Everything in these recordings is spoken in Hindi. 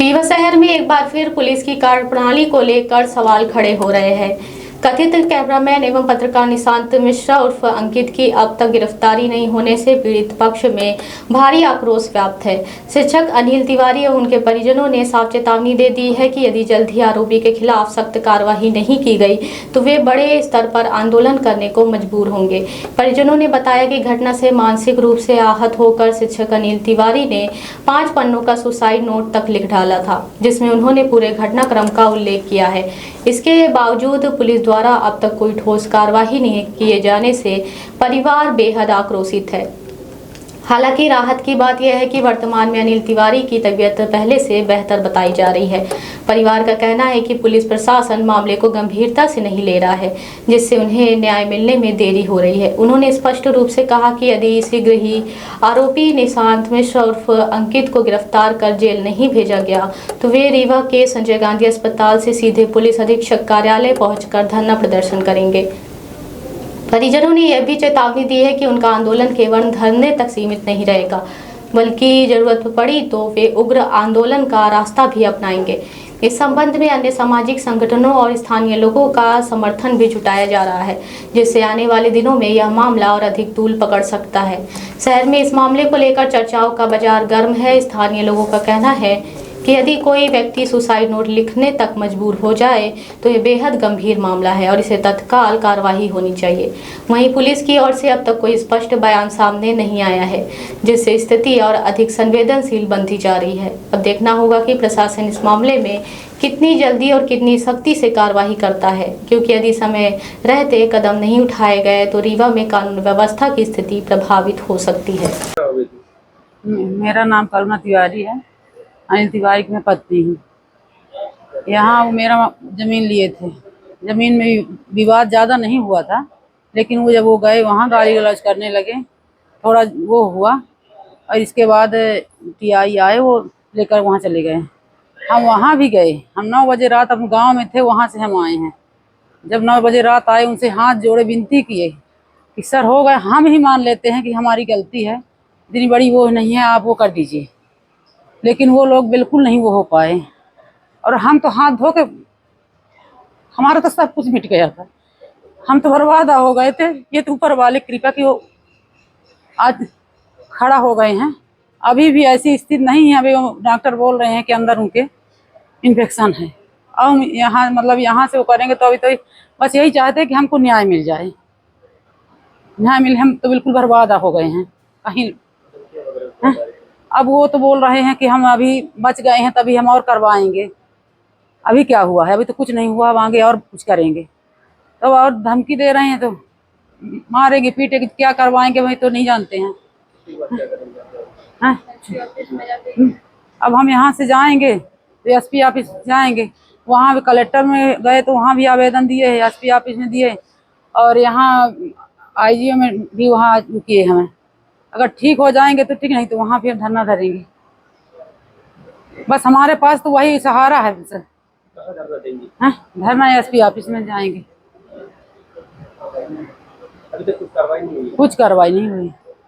रीवा शहर में एक बार फिर पुलिस की कार्यप्रणाली को लेकर सवाल खड़े हो रहे हैं। कथित कैमरामैन एवं पत्रकार निशांत मिश्रा उर्फ अंकित की अब तक गिरफ्तारी नहीं होने से पीड़ित पक्ष में भारी आक्रोश व्याप्त है। शिक्षक अनिल तिवारी और उनके परिजनों ने साफ चेतावनी दे दी है कि यदि जल्द ही आरोपी के खिलाफ सख्त कार्रवाई नहीं की गई तो वे बड़े स्तर पर आंदोलन करने को मजबूर होंगे। परिजनों ने बताया कि घटना से मानसिक रूप से आहत होकर शिक्षक अनिल तिवारी ने 5 पन्नों का सुसाइड नोट तक लिख डाला था, जिसमें उन्होंने पूरे घटनाक्रम का उल्लेख किया है। इसके बावजूद पुलिस द्वारा अब तक कोई ठोस कार्रवाई नहीं किए जाने से परिवार बेहद आक्रोशित है। हालांकि राहत की बात यह है कि वर्तमान में अनिल तिवारी की तबीयत पहले से बेहतर बताई जा रही है। परिवार का कहना है कि पुलिस प्रशासन मामले को गंभीरता से नहीं ले रहा है, जिससे उन्हें न्याय मिलने में देरी हो रही है। उन्होंने स्पष्ट रूप से कहा कि यदि शीघ्र ही आरोपी निशांत मिश्रा उर्फ अंकित को गिरफ्तार कर जेल नहीं भेजा गया तो वे रीवा के संजय गांधी अस्पताल से सीधे पुलिस अधीक्षक कार्यालय पहुंचकर धरना प्रदर्शन करेंगे। परिजनों ने यह भी चेतावनी दी है कि उनका आंदोलन केवल धरने तक सीमित नहीं रहेगा, बल्कि जरूरत पड़ी तो वे उग्र आंदोलन का रास्ता भी अपनाएंगे। इस संबंध में अन्य सामाजिक संगठनों और स्थानीय लोगों का समर्थन भी जुटाया जा रहा है, जिससे आने वाले दिनों में यह मामला और अधिक तूल पकड़ सकता है। शहर में इस मामले को लेकर चर्चाओं का बाजार गर्म है। स्थानीय लोगों का कहना है कि यदि कोई व्यक्ति सुसाइड नोट लिखने तक मजबूर हो जाए तो ये बेहद गंभीर मामला है और इसे तत्काल कार्रवाई होनी चाहिए। वहीं पुलिस की ओर से अब तक कोई स्पष्ट बयान सामने नहीं आया है, जिससे स्थिति और अधिक संवेदनशील बनती जा रही है। अब देखना होगा कि प्रशासन इस मामले में कितनी जल्दी और कितनी सख्ती से कार्रवाई करता है, क्योंकि यदि समय रहते कदम नहीं उठाए गए तो रीवा में कानून व्यवस्था की स्थिति प्रभावित हो सकती है। मेरा नाम करुणा तिवारी है। अनिल तिवारी की मैं पत्नी हूँ। यहाँ वो मेरा ज़मीन लिए थे। ज़मीन में विवाद ज़्यादा नहीं हुआ था, लेकिन वो जब वो गए वहाँ गाली गलौज करने लगे, थोड़ा वो हुआ और इसके बाद टीआई आए, वो लेकर वहाँ चले गए। हम वहाँ भी गए। हम 9 बजे रात अपने गांव में थे, वहाँ से हम आए हैं। जब 9 बजे रात आए, उनसे हाथ जोड़े विनती किए कि सर हो गए, हम ही मान लेते हैं कि हमारी गलती है, इतनी बड़ी वो नहीं है, आप वो कर दीजिए। लेकिन वो लोग बिल्कुल नहीं वो हो पाए और हम तो हाथ धो के, हमारा तो सब कुछ मिट गया था, हम तो बर्बाद हो गए थे। ये तो ऊपर वाले कृपा की वो आज खड़ा हो गए हैं। अभी भी ऐसी स्थिति नहीं है। अभी डॉक्टर बोल रहे हैं कि अंदर उनके इन्फेक्शन है। अब यहाँ मतलब यहाँ से वो करेंगे तो अभी तो बस यही चाहते हैं कि हमको न्याय मिल जाए। न्याय मिले, हम तो बिल्कुल बर्बाद हो गए हैं कहीं है? अब वो तो बोल रहे हैं कि हम अभी बच गए हैं तभी हम और करवाएंगे। अभी क्या हुआ है? अभी तो कुछ नहीं हुआ, अब आगे और कुछ करेंगे तो और धमकी दे रहे हैं, तो मारेंगे पीटेंगे, क्या करवाएंगे वही तो नहीं जानते हैं। अब हम यहाँ से जाएंगे तो एसपी ऑफिस जाएंगे, वहाँ भी कलेक्टर में गए तो वहाँ भी आवेदन दिए है, एसपी ऑफिस में दिए और यहाँ आईजीओ में भी वहाँ किए हमें। अगर ठीक हो जाएंगे तो ठीक, नहीं तो वहाँ फिर धरना धरेंगे। बस हमारे पास तो वही सहारा है सर। धरना एसपी ऑफिस में जाएंगे। अभी तक कुछ कार्रवाई नहीं हुई?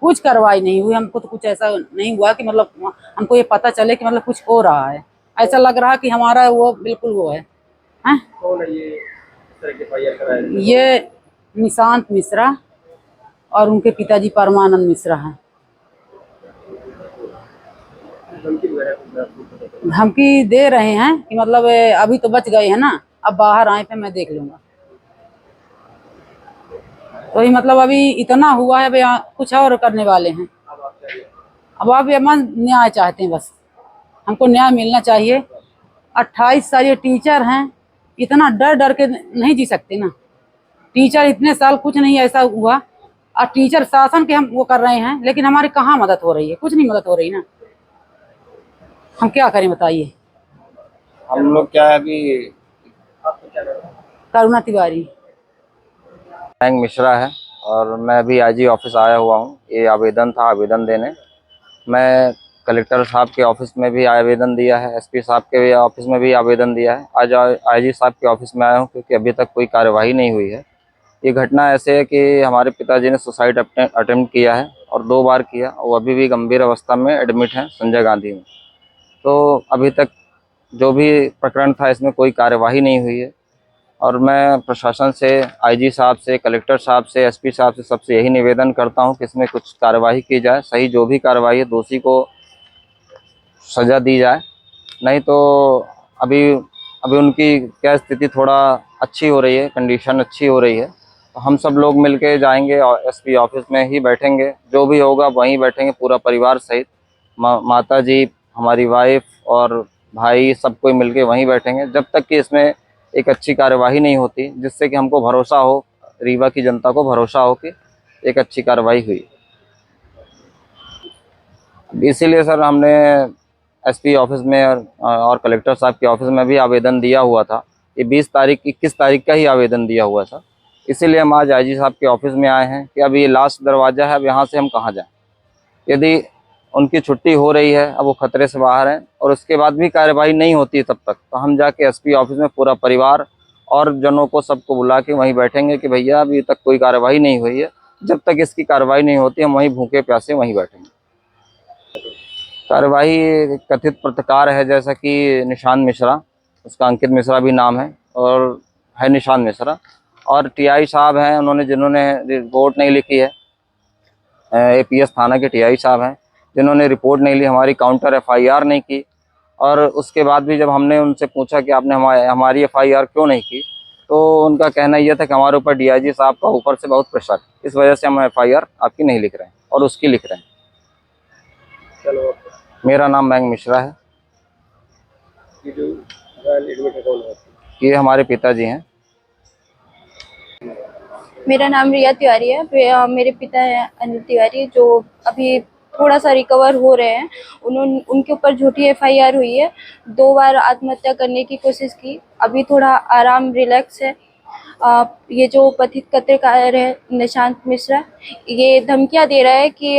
कुछ कार्रवाई नहीं हुई। हमको तो कुछ ऐसा नहीं हुआ कि मतलब हमको ये पता चले कि मतलब कुछ हो रहा है। ऐसा लग रहा कि हमारा वो बिल्कुल वो है। कौन है ये इस तरह के FIR कराया? ये निशांत मिश्रा और उनके पिताजी परमानंद मिश्रा हैं। धमकी दे रहे हैं कि मतलब अभी तो बच गए हैं ना, अब बाहर आए थे मैं देख लूंगा। तो ही मतलब अभी इतना हुआ है, कुछ और करने वाले हैं। अब आप अमन न्याय चाहते हैं, बस हमको न्याय मिलना चाहिए। 28 साल ये टीचर हैं, इतना डर डर के नहीं जी सकते ना। टीचर इतने साल कुछ नहीं ऐसा हुआ और टीचर शासन के हम वो कर रहे हैं, लेकिन हमारी कहाँ मदद हो रही है? कुछ नहीं मदद हो रही ना। हम क्या करें बताइए? हम लोग क्या है अभी, करुणा तिवारी मिश्रा है और मैं अभी आईजी ऑफिस आया हुआ हूँ। ये आवेदन था, आवेदन देने मैं कलेक्टर साहब के ऑफिस में भी आवेदन दिया है, एसपी साहब के ऑफिस में भी आवेदन दिया है। आज आईजी साहब के ऑफिस में आया हूँ क्योंकि अभी तक कोई कार्यवाही नहीं हुई है। ये घटना ऐसे है कि हमारे पिताजी ने सुसाइड अटेम्प्ट किया है और 2 बार किया, वो अभी भी गंभीर अवस्था में एडमिट हैं संजय गांधी में। तो अभी तक जो भी प्रकरण था इसमें कोई कार्यवाही नहीं हुई है। और मैं प्रशासन से, आईजी साहब से, कलेक्टर साहब से, एसपी साहब से, सबसे यही निवेदन करता हूं कि इसमें कुछ कार्यवाही की जाए। सही जो भी कार्रवाई है, दोषी को सज़ा दी जाए। नहीं तो अभी अभी उनकी क्या स्थिति थोड़ा अच्छी हो रही है, कंडीशन अच्छी हो रही है, तो हम सब लोग मिलके जाएंगे और एसपी ऑफिस में ही बैठेंगे। जो भी होगा वहीं बैठेंगे, पूरा परिवार सहित, माता जी, हमारी वाइफ और भाई, सब कोई मिलके वहीं बैठेंगे जब तक कि इसमें एक अच्छी कार्यवाही नहीं होती, जिससे कि हमको भरोसा हो, रीवा की जनता को भरोसा हो कि एक अच्छी कार्रवाई हुई। इसीलिए सर हमने एसपी ऑफिस में और कलेक्टर साहब के ऑफिस में भी आवेदन दिया हुआ था। ये 21 तारीख का ही आवेदन दिया हुआ था। इसीलिए हम आज आईजी साहब के ऑफिस में आए हैं कि अब ये लास्ट दरवाज़ा है, अब यहाँ से हम कहाँ जाएं। यदि उनकी छुट्टी हो रही है, अब वो खतरे से बाहर हैं, और उसके बाद भी कार्रवाई नहीं होती तब तक, तो हम जाके एसपी ऑफिस में पूरा परिवार और जनों को, सबको बुला के वहीं बैठेंगे कि भैया अभी तक कोई कार्रवाई नहीं हुई है, जब तक इसकी कार्रवाई नहीं होती हम वहीं भूखे प्यासे वहीं बैठेंगे। कार्यवाही कथित पत्रकार है, जैसा कि निशांत मिश्रा, उसका अंकित मिश्रा भी नाम है और है निशांत मिश्रा, और टीआई साहब हैं, उन्होंने जिन्होंने रिपोर्ट नहीं लिखी है, एपीएस थाना के टीआई साहब हैं, जिन्होंने रिपोर्ट नहीं ली, हमारी काउंटर एफआईआर नहीं की। और उसके बाद भी जब हमने उनसे पूछा कि आपने हमारी एफआईआर क्यों नहीं की, तो उनका कहना यह था कि हमारे ऊपर डीआईजी साहब का ऊपर से बहुत प्रेशर, इस वजह से हम एफआईआर आपकी नहीं लिख रहे हैं और उसकी लिख रहे हैं। चलो, मेरा नाम मयंक मिश्रा है। ये जो एडमिट है कौन है? ये हमारे पिताजी हैं। मेरा नाम रिया तिवारी है। मेरे पिता हैं अनिल तिवारी, जो अभी थोड़ा सा रिकवर हो रहे हैं। उनके ऊपर झूठी एफआईआर हुई है। 2 बार आत्महत्या करने की कोशिश की, अभी थोड़ा आराम, रिलैक्स है। ये जो कथित पत्रकार है निशांत मिश्रा, ये धमकियां दे रहा है कि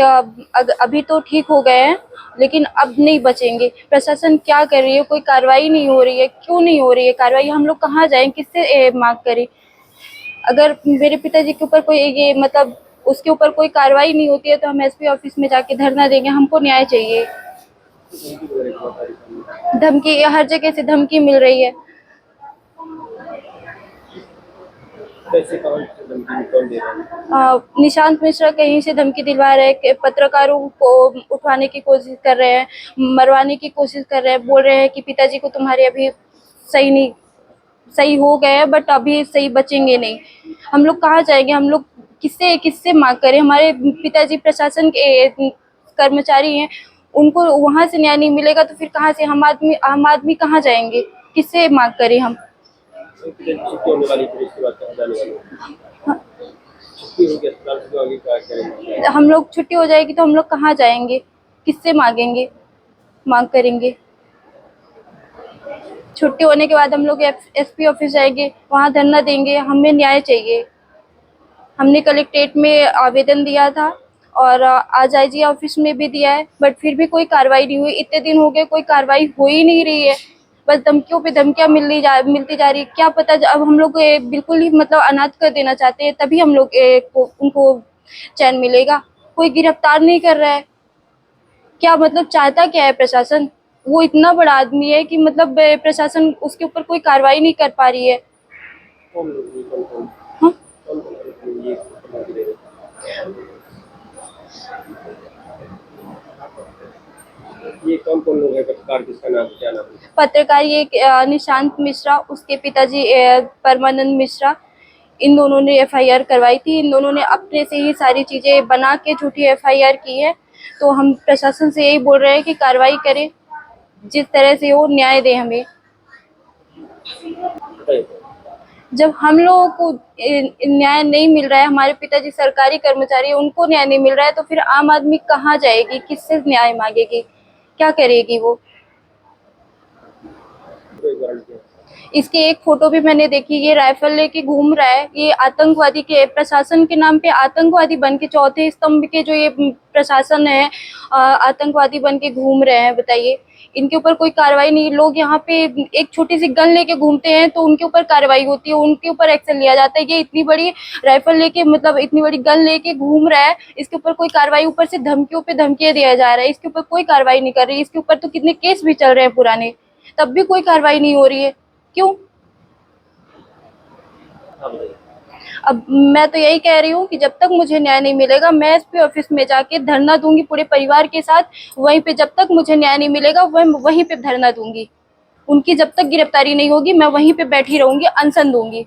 अभी तो ठीक हो गए हैं लेकिन अब नहीं बचेंगे। प्रशासन क्या कर रही है? कोई कार्रवाई नहीं हो रही है। क्यों नहीं हो रही है कार्रवाई? हम लोग कहाँ जाएं? किससे मांग करें? अगर मेरे पिताजी के ऊपर कोई ये मतलब उसके ऊपर कोई कार्रवाई नहीं होती है तो हम एसपी ऑफिस में जाके धरना देंगे। हमको न्याय चाहिए। धमकी, हर जगह से धमकी मिल रही है। कैसे कौन दे रहा है? निशांत मिश्रा कहीं से धमकी दिलवा रहे हैं, पत्रकारों को उठवाने की कोशिश कर रहे हैं, मरवाने की कोशिश कर रहे हैं। बोल रहे हैं कि पिताजी को तुम्हारे अभी सही हो गए हैं बट अभी सही बचेंगे नहीं। हम लोग कहाँ जाएंगे? हम लोग किससे मांग करें? हमारे पिताजी प्रशासन के कर्मचारी हैं, उनको वहां से न्याय नहीं मिलेगा तो फिर कहाँ से हम आदमी कहाँ जाएंगे? किससे मांग करें हम? छुट्टी होने वाली, फिर इसके बाद कहाँ जाने वाली? छुट्टी होगी अस्पताल से, तो आगे क्या करेंगे? हम लोग छुट्टी हो जाएगी तो हम लोग कहाँ जाएंगे? किससे मांगेंगे, मांग करेंगे? छुट्टी होने के बाद हम लोग एसपी ऑफिस जाएंगे, वहाँ धरना देंगे। हमें न्याय चाहिए। हमने कलेक्ट्रेट में आवेदन दिया था और आज आईजी ऑफिस में भी दिया है, बट फिर भी कोई कार्रवाई नहीं हुई। इतने दिन हो गए, कोई कार्रवाई हो ही नहीं रही है। बस धमकियों पे धमकियां मिलती जा रही है। क्या पता अब हम लोग बिल्कुल ही मतलब अनाथ कर देना चाहते हैं, तभी हम लोग उनको चैन मिलेगा। कोई गिरफ्तार नहीं कर रहा है। क्या मतलब चाहता क्या है प्रशासन? वो इतना बड़ा आदमी है कि मतलब प्रशासन उसके ऊपर कोई कार्रवाई नहीं कर पा रही है। कौन लोग ये कौन हाँ? ये धमकी दे रहे हैं? ये कौन लोग हैं? पत्रकार किसका नाम, क्या नाम है? पत्रकार ये निशांत मिश्रा, उसके पिताजी परमानंद मिश्रा, इन दोनों ने एफआईआर करवाई थी। इन दोनों ने अपने से ही सारी चीजें बना के झूठी एफआईआर की है। तो हम प्रशासन से यही बोल रहे हैं कि कार्रवाई करें, जिस तरह से हो न्याय दे हमें। बताइए। जब हम लोगों को न्याय नहीं मिल रहा है, हमारे पिताजी सरकारी कर्मचारी, उनको न्याय नहीं मिल रहा है, तो फिर आम आदमी कहाँ जाएगी? किससे न्याय मांगेगी? क्या करेगी वो? इसकी एक फोटो भी मैंने देखी। ये राइफल लेके घूम रहा है। ये आतंकवादी के, प्रशासन के नाम पे आतंकवादी बन के, चौथे स्तंभ के जो ये प्रशासन है, आतंकवादी बन के घूम रहे हैं। बताइए, इनके ऊपर कोई कार्रवाई नहीं। लोग यहाँ पे एक छोटी सी गन लेके घूमते हैं तो उनके ऊपर कार्रवाई होती है, उनके ऊपर एक्शन लिया जाता है। ये इतनी बड़ी राइफल लेके, मतलब इतनी बड़ी गन लेके घूम रहा है, इसके ऊपर कोई कार्रवाई, ऊपर से धमकियों पे धमकियां दिया जा रहा है। इसके ऊपर कोई कार्रवाई नहीं कर रही। इसके ऊपर तो कितने केस भी चल रहे हैं पुराने। तब भी कोई कार्रवाई नहीं हो रही है, क्यों? हाँ बताइए। अब मैं तो यही कह रही हूँ कि जब तक मुझे न्याय नहीं मिलेगा, मैं एसपी ऑफिस में जाके धरना दूंगी पूरे परिवार के साथ। वहीं पे जब तक मुझे न्याय नहीं मिलेगा, वहीं पे धरना दूंगी। उनकी जब तक गिरफ्तारी नहीं होगी, मैं वहीं पे बैठी रहूंगी, अनशन दूंगी।